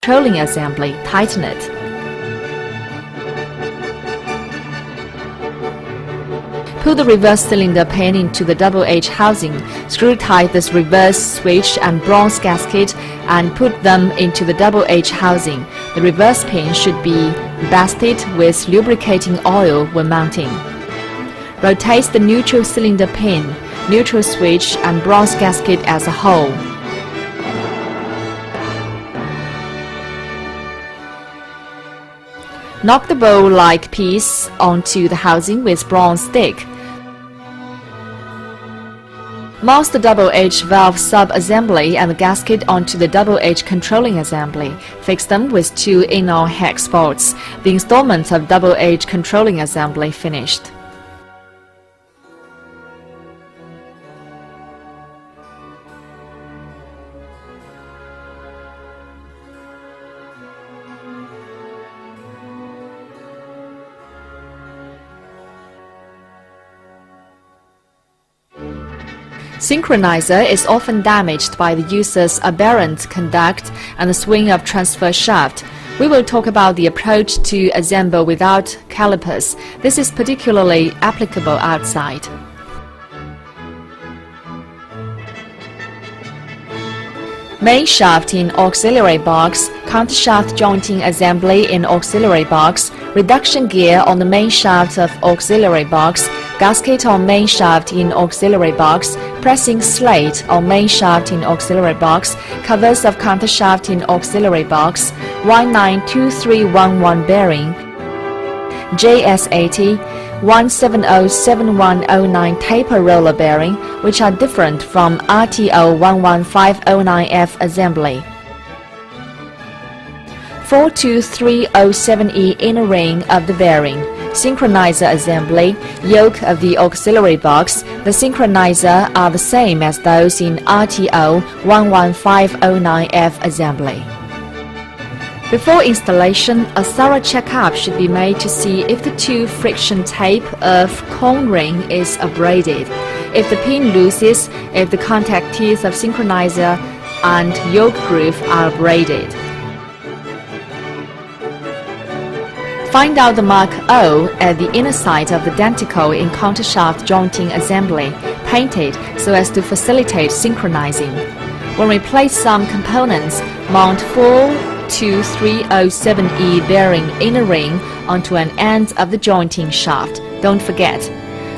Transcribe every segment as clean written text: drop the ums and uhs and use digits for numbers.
controlling assembly, tighten it. Put the reverse cylinder pin into the double H housing, screw tight this reverse switch and bronze gasket and put them into the double H housing. The reverse pin should be basted with lubricating oil when mounting. Rotate the neutral cylinder pin, neutral switch and bronze gasket as a whole. Knock the bowl-like piece onto the housing with bronze stick. Mount the double H valve sub-assembly and the gasket onto the double H controlling assembly. Fix them with 2 inner hex bolts. The installment of double H controlling assembly finished. Synchronizer is often damaged by the user's aberrant conduct and the swing of transfer shaft. We will talk about the approach to assemble without calipers. This is particularly applicable outside. Main shaft in auxiliary box, countershaft jointing assembly in auxiliary box, reduction gear on the main shaft of auxiliary box, gasket on main shaft in auxiliary box, pressing slate on main shaft in auxiliary box, covers of countershaft in auxiliary box, 192311 bearing, JS80, 1707109 taper roller bearing, which are different from RTO 11509F assembly. 42307E inner ring of the bearing, synchronizer assembly, yoke of the auxiliary box. The synchronizer are the same as those in RTO 11509F assembly. Before installation, a thorough checkup should be made to see if the 2 friction tape of cone ring is abraded, if the pin looses, if the contact teeth of synchronizer and yoke groove are abraded. Find out the mark O at the inner side of the denticle in countershaft jointing assembly, painted so as to facilitate synchronizing. When we place some components, mount 42307E bearing inner ring onto an end of the jointing shaft. Don't forget,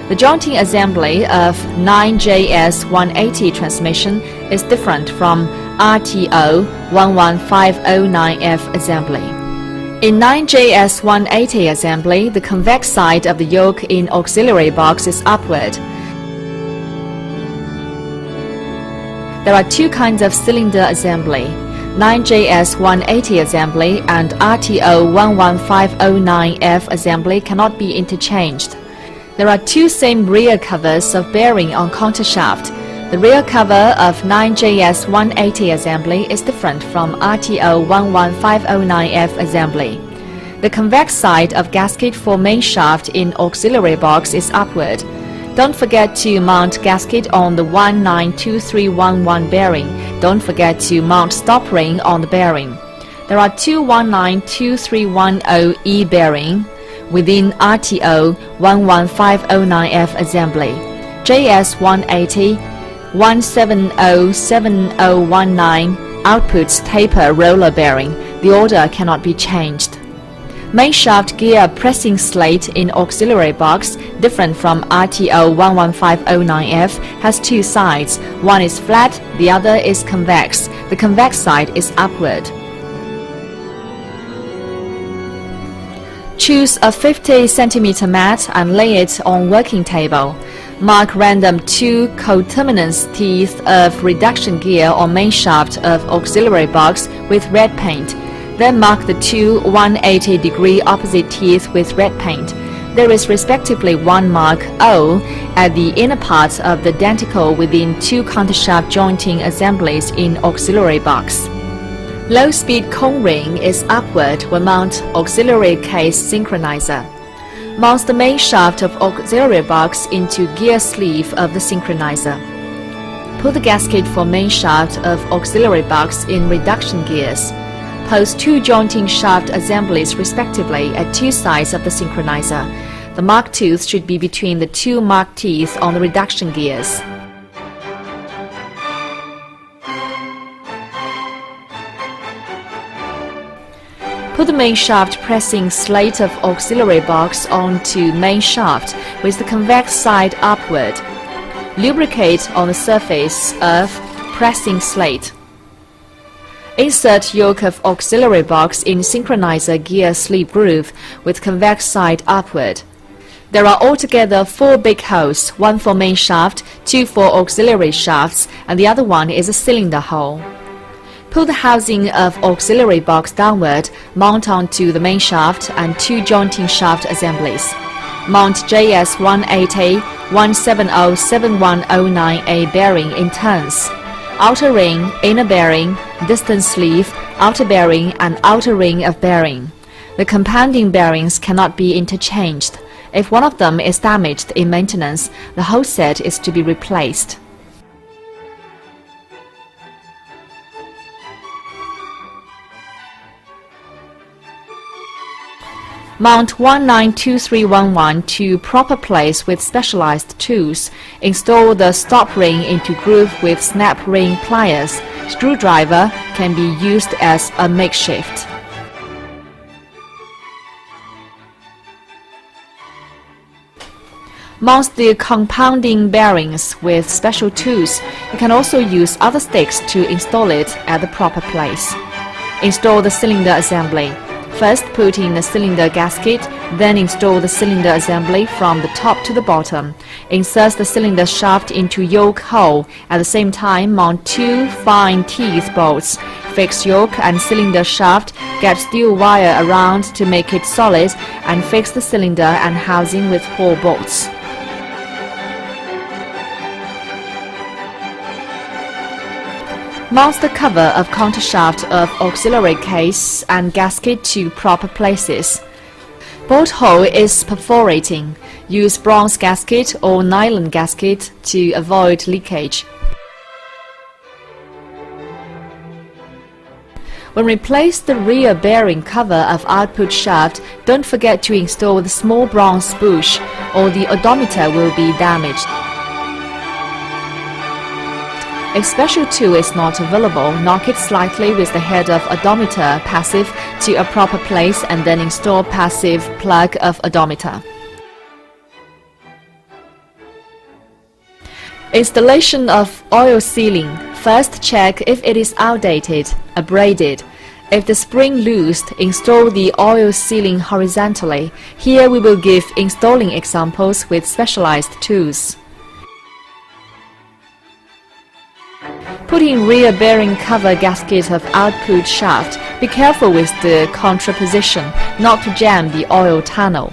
the jointing assembly of 9JS180 transmission is different from RTO 11509F assembly. In 9JS180 assembly, the convex side of the yoke in auxiliary box is upward. There are 2 kinds of cylinder assembly, 9JS180 assembly and RTO 11509F assembly cannot be interchanged. There are 2 same rear covers of bearing on countershaft. The rear cover of 9JS180 assembly is different from RTO 11509F assembly. The convex side of gasket for main shaft in auxiliary box is upward. Don't forget to mount gasket on the 192311 bearing. Don't forget to mount stop ring on the bearing. There are 2 192310E bearing within RTO 11509F assembly. JS180 1707019 outputs taper roller bearing. The order cannot be changed. Main shaft gear pressing slate in auxiliary box, different from RTO 11509F, has 2 sides. One is flat, the other is convex. The convex side is upward. Choose a 50 cm mat and lay it on working table. Mark random 2 coterminous teeth of reduction gear on main shaft of auxiliary box with red paint. Then mark the 2 180-degree opposite teeth with red paint. There is respectively 1 mark O at the inner part of the denticle within 2 countershaft jointing assemblies in auxiliary box. Low-speed cone ring is upward when mount auxiliary case synchronizer. Mount the main shaft of auxiliary box into gear sleeve of the synchronizer. Put the gasket for main shaft of auxiliary box in reduction gears. Post two jointing shaft assemblies respectively at two sides of the synchronizer. The mark tooth should be between the two mark teeth on the reduction gears. Put the main shaft pressing slate of auxiliary box onto main shaft with the convex side upward. Lubricate on the surface of pressing slate. Insert yoke of auxiliary box in synchronizer gear sleeve groove with convex side upward. There are altogether 4 big holes, one for main shaft, 2 for auxiliary shafts, and the other one is a cylinder hole. Pull the housing of auxiliary box downward, mount onto the main shaft and 2 jointing shaft assemblies. Mount JS180 1707109A bearing in turns. Outer ring, inner bearing, distance sleeve, outer bearing and outer ring of bearing. The compounding bearings cannot be interchanged. If one of them is damaged in maintenance, the whole set is to be replaced. Mount 192311 to proper place with specialized tools. Install the stop ring into groove with snap ring pliers. Screwdriver can be used as a makeshift. Mount the compounding bearings with special tools. You can also use other sticks to install it at the proper place. Install the cylinder assembly. First put in the cylinder gasket, then install the cylinder assembly from the top to the bottom. Insert the cylinder shaft into yoke hole. At the same time, mount 2 fine teeth bolts. Fix yoke and cylinder shaft, get steel wire around to make it solid, and fix the cylinder and housing with 4 bolts. Mount the cover of countershaft of auxiliary case and gasket to proper places. Bolt hole is perforating. Use bronze gasket or nylon gasket to avoid leakage. When replace the rear bearing cover of output shaft, don't forget to install the small bronze bush or the odometer will be damaged. If special tool is not available, knock it slightly with the head of odometer passive to a proper place and then install passive plug of odometer. Installation of oil sealing. First check if it is outdated, abraded. If the spring loosed, install the oil sealing horizontally. Here we will give installing examples with specialized tools. Put in rear bearing cover gasket of output shaft. Be careful with the contraposition, not to jam the oil tunnel.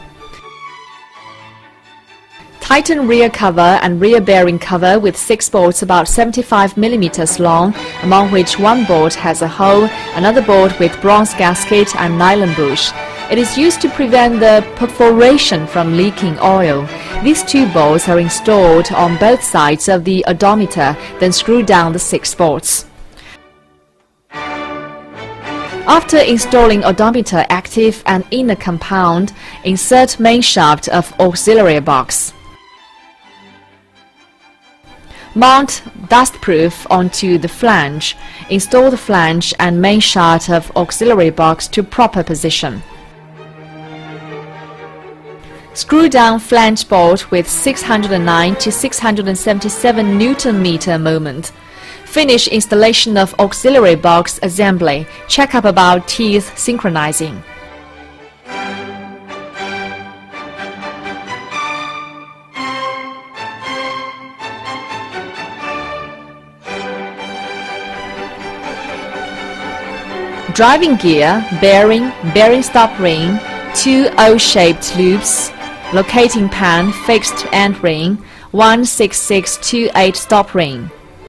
Tighten rear cover and rear bearing cover with 6 bolts about 75 mm long, among which one bolt has a hole, another bolt with bronze gasket and nylon bush. It is used to prevent the perforation from leaking oil. These 2 bolts are installed on both sides of the odometer, then screw down the 6 bolts. After installing odometer active and inner compound, insert main shaft of auxiliary box. Mount dustproof onto the flange. Install the flange and main shaft of auxiliary box to proper position. Screw down flange bolt with 609 to 677 Nm moment. Finish installation of auxiliary box assembly. Check up about teeth synchronizing. Driving gear, bearing, bearing stop ring, 2 O-shaped loops, locating pan, fixed end ring, 16628 stop ring.